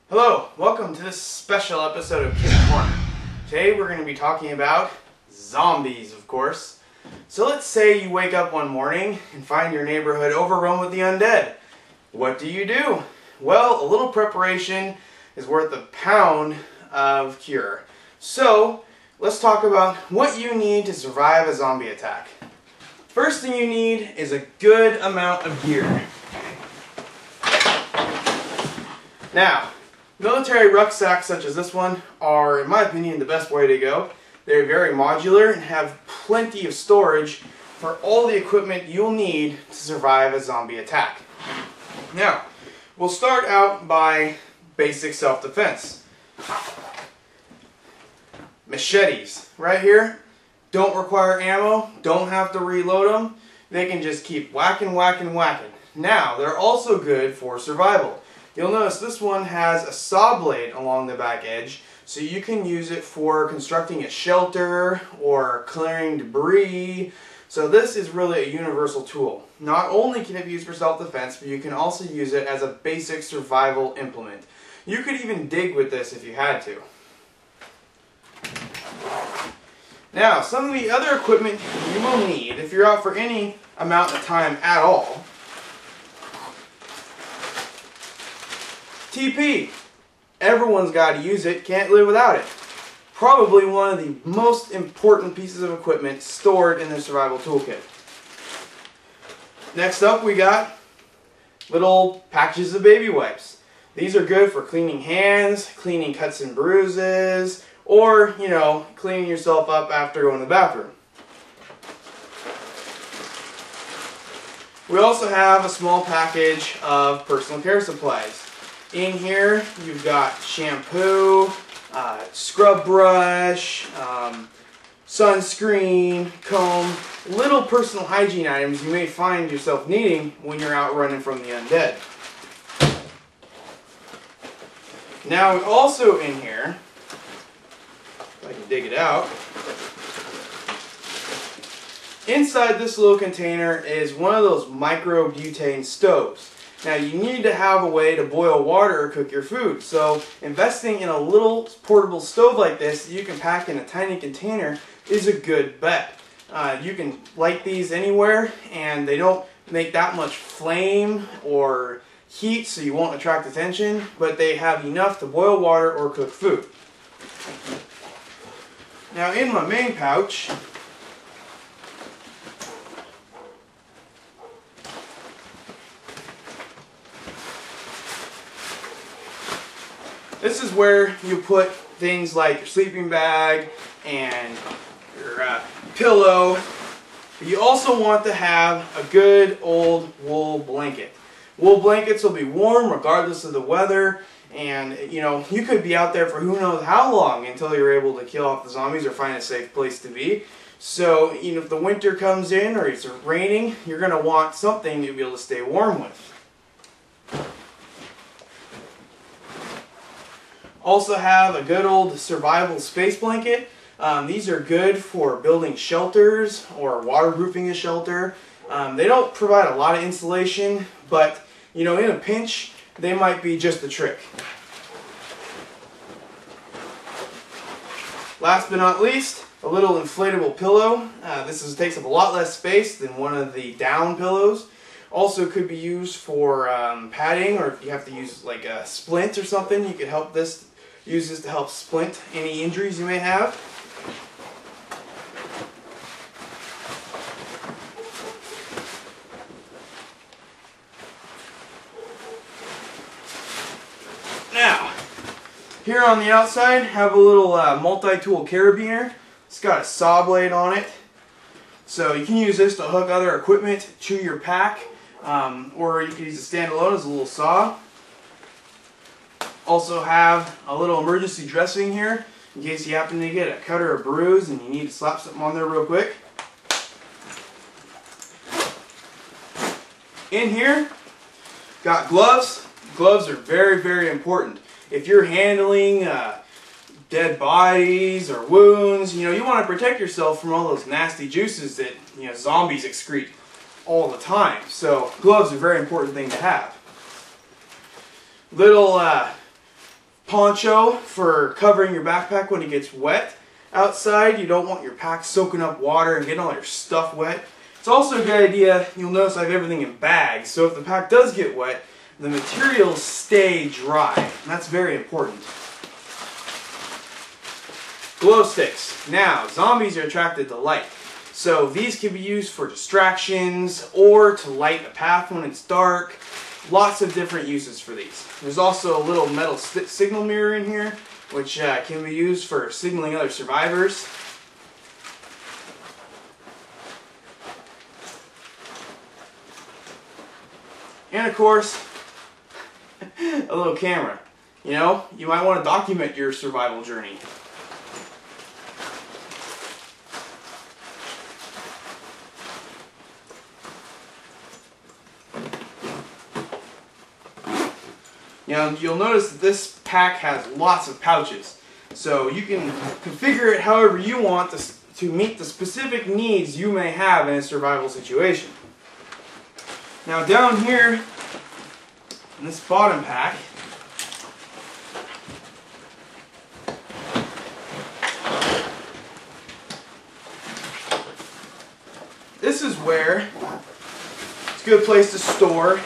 Hello, welcome to this special episode of Kid Corner. Today we're going to be talking about zombies, of course. So let's say you wake up one morning and find your neighborhood overrun with the undead. What do? Well, a little preparation is worth a pound of cure. So let's talk about what you need to survive a zombie attack. First thing you need is a good amount of gear. Now, military rucksacks such as this one are, in my opinion, the best way to go. They're very modular and have plenty of storage for all the equipment you'll need to survive a zombie attack. Now, we'll start out by basic self-defense. Machetes, right here, don't require ammo, don't have to reload them. They can just keep whacking. Now, they're also good for survival. You'll notice this one has a saw blade along the back edge, so you can use it for constructing a shelter or clearing debris. So this is really a universal tool. Not only can it be used for self-defense, but you can also use it as a basic survival implement. You could even dig with this if you had to. Now, some of the other equipment you will need if you're out for any amount of time at all. TP. Everyone's got to use it, can't live without it. Probably one of the most important pieces of equipment stored in the survival toolkit. Next up we got little packages of baby wipes. These are good for cleaning hands, cleaning cuts and bruises, or, cleaning yourself up after going to the bathroom. We also have a small package of personal care supplies. In here, you've got shampoo, scrub brush, sunscreen, comb, little personal hygiene items you may find yourself needing when you're out running from the undead. Now, also in here, if I can dig it out, inside this little container is one of those micro-butane stoves. Now, you need to have a way to boil water or cook your food. So investing in a little portable stove like this that you can pack in a tiny container is a good bet. You can light these anywhere and they don't make that much flame or heat, so you won't attract attention, but they have enough to boil water or cook food. Now, in my main pouch, this is where you put things like your sleeping bag and your pillow. But you also want to have a good old wool blanket. Wool blankets will be warm regardless of the weather, and you could be out there for who knows how long until you're able to kill off the zombies or find a safe place to be. So if the winter comes in or it's raining, you're going to want something to be able to stay warm with. Also have a good old survival space blanket. These are good for building shelters or waterproofing a shelter. They don't provide a lot of insulation, but in a pinch, they might be just the trick. Last but not least, a little inflatable pillow. This takes up a lot less space than one of the down pillows. Also could be used for padding, or if you have to use like a splint or something, you could use this to help splint any injuries you may have. Now, here on the outside, have a little multi-tool carabiner. It's got a saw blade on it. So you can use this to hook other equipment to your pack, or you can use it standalone as a little saw. Also have a little emergency dressing here in case you happen to get a cut or a bruise and you need to slap something on there real quick. In here, got gloves. Gloves are very, very important. If you're handling dead bodies or wounds, you want to protect yourself from all those nasty juices that zombies excrete all the time. So gloves are a very important thing to have. Little poncho for covering your backpack when it gets wet outside. You don't want your pack soaking up water and getting all your stuff wet. It's also a good idea, you'll notice I have everything in bags, so if the pack does get wet, the materials stay dry, and that's very important. Glow sticks. Now, zombies are attracted to light, so these can be used for distractions or to light a path when it's dark. Lots of different uses for these. There's also a little metal signal mirror in here, which can be used for signaling other survivors. And of course, a little camera. You know, you might want to document your survival journey. Now, you'll notice that this pack has lots of pouches. So you can configure it however you want to meet the specific needs you may have in a survival situation. Now down here in this bottom pack, this is where it's a good place to store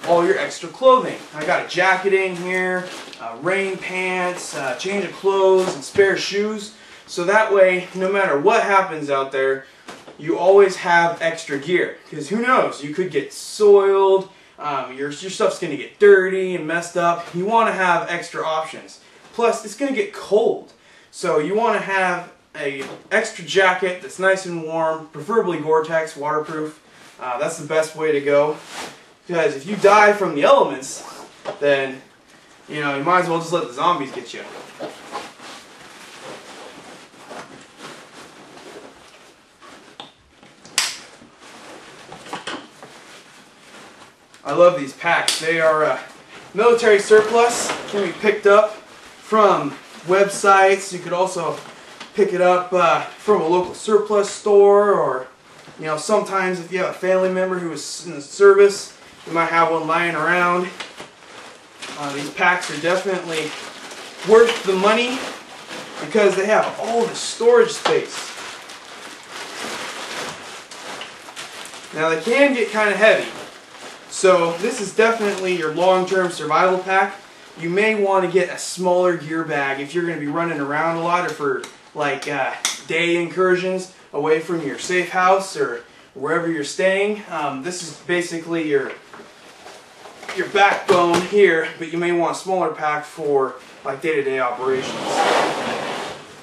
all your extra clothing. I got a jacket in here, rain pants, change of clothes, and spare shoes. So that way, no matter what happens out there, you always have extra gear. Because who knows, you could get soiled, your stuff's going to get dirty and messed up. You want to have extra options. Plus, it's going to get cold. So you want to have an extra jacket that's nice and warm, preferably Gore-Tex, waterproof. That's the best way to go. Because if you die from the elements, then, you know, you might as well just let the zombies get you. I love these packs. They are military surplus, can be picked up from websites. You could also pick it up from a local surplus store, or, you know, sometimes if you have a family member who is in the service, you might have one lying around. These packs are definitely worth the money because they have all the storage space. Now they can get kind of heavy, so this is definitely your long-term survival pack. You may want to get a smaller gear bag if you're going to be running around a lot, or for like day incursions away from your safe house or wherever you're staying. This is basically your backbone here, but you may want a smaller pack for like day-to-day operations.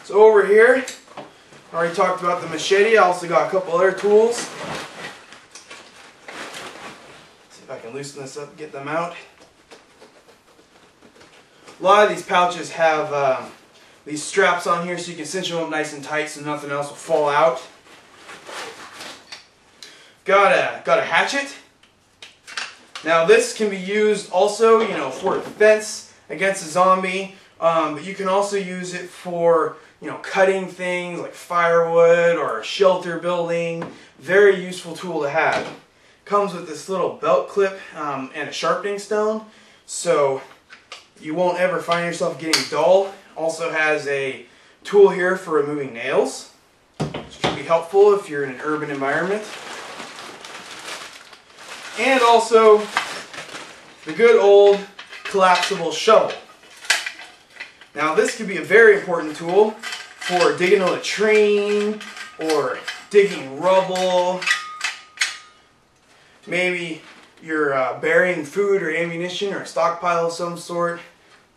So over here, I already talked about the machete. I also got a couple other tools. See if I can loosen this up and get them out. A lot of these pouches have these straps on here so you can cinch them up nice and tight so nothing else will fall out. Got a hatchet. Now this can be used also, you know, for defense against a zombie, but you can also use it for, you know, cutting things like firewood or shelter building. Very useful tool to have. Comes with this little belt clip and a sharpening stone, so you won't ever find yourself getting dull. Also has a tool here for removing nails, which can be helpful if you're in an urban environment. And also the good old collapsible shovel. Now this could be a very important tool for digging a latrine or digging rubble. Maybe you're burying food or ammunition or a stockpile of some sort.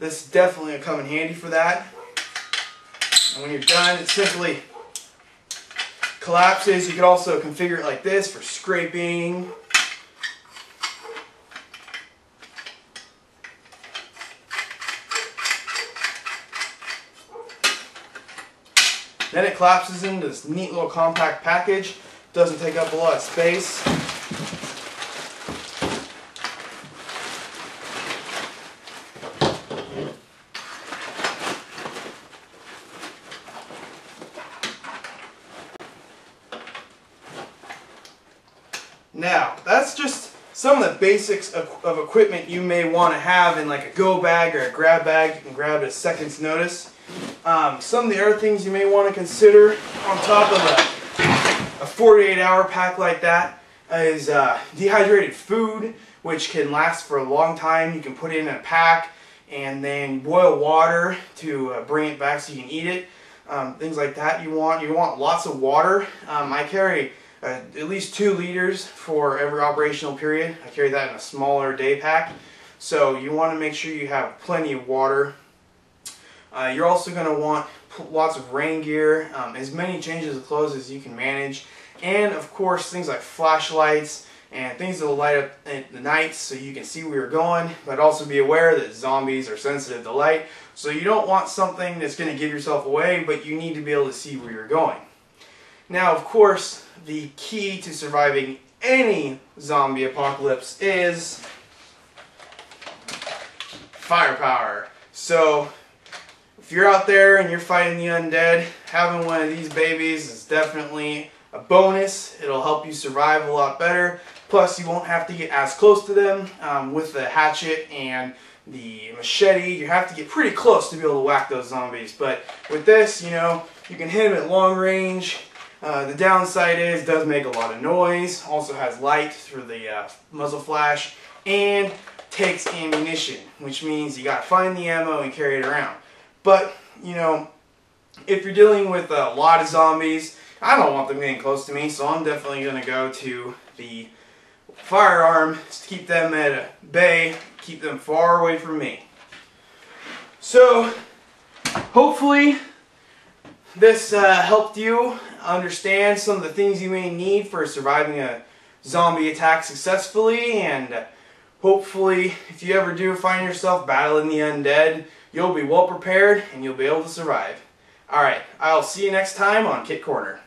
This is definitely going to come in handy for that. And when you're done, it simply collapses. You could also configure it like this for scraping. Then it collapses into this neat little compact package. Doesn't take up a lot of space. Now, that's just some of the basics of equipment you may want to have in like a go bag or a grab bag. You can grab at a second's notice. Some of the other things you may want to consider on top of a 48-hour pack like that is dehydrated food, which can last for a long time. You can put it in a pack and then boil water to bring it back so you can eat it. Things like that you want lots of water. I carry at least 2 liters for every operational period. I carry that in a smaller day pack. So you want to make sure you have plenty of water. You're also going to want lots of rain gear, as many changes of clothes as you can manage, and of course things like flashlights and things that will light up at the night so you can see where you're going, but also be aware that zombies are sensitive to light. So you don't want something that's going to give yourself away, but you need to be able to see where you're going. Now, of course, the key to surviving any zombie apocalypse is firepower. So if you're out there and you're fighting the undead, having one of these babies is definitely a bonus. It'll help you survive a lot better. Plus, you won't have to get as close to them with the hatchet and the machete. You have to get pretty close to be able to whack those zombies. But with this, you know, you can hit them at long range. The downside is it does make a lot of noise. Also has light through the muzzle flash and takes ammunition, which means you got to find the ammo and carry it around. But, you know, if you're dealing with a lot of zombies, I don't want them getting close to me, so I'm definitely going to go to the firearm to keep them at bay, keep them far away from me. So, hopefully this helped you understand some of the things you may need for surviving a zombie attack successfully, and hopefully if you ever do find yourself battling the undead, you'll be well prepared and you'll be able to survive. Alright, I'll see you next time on Kit Corner.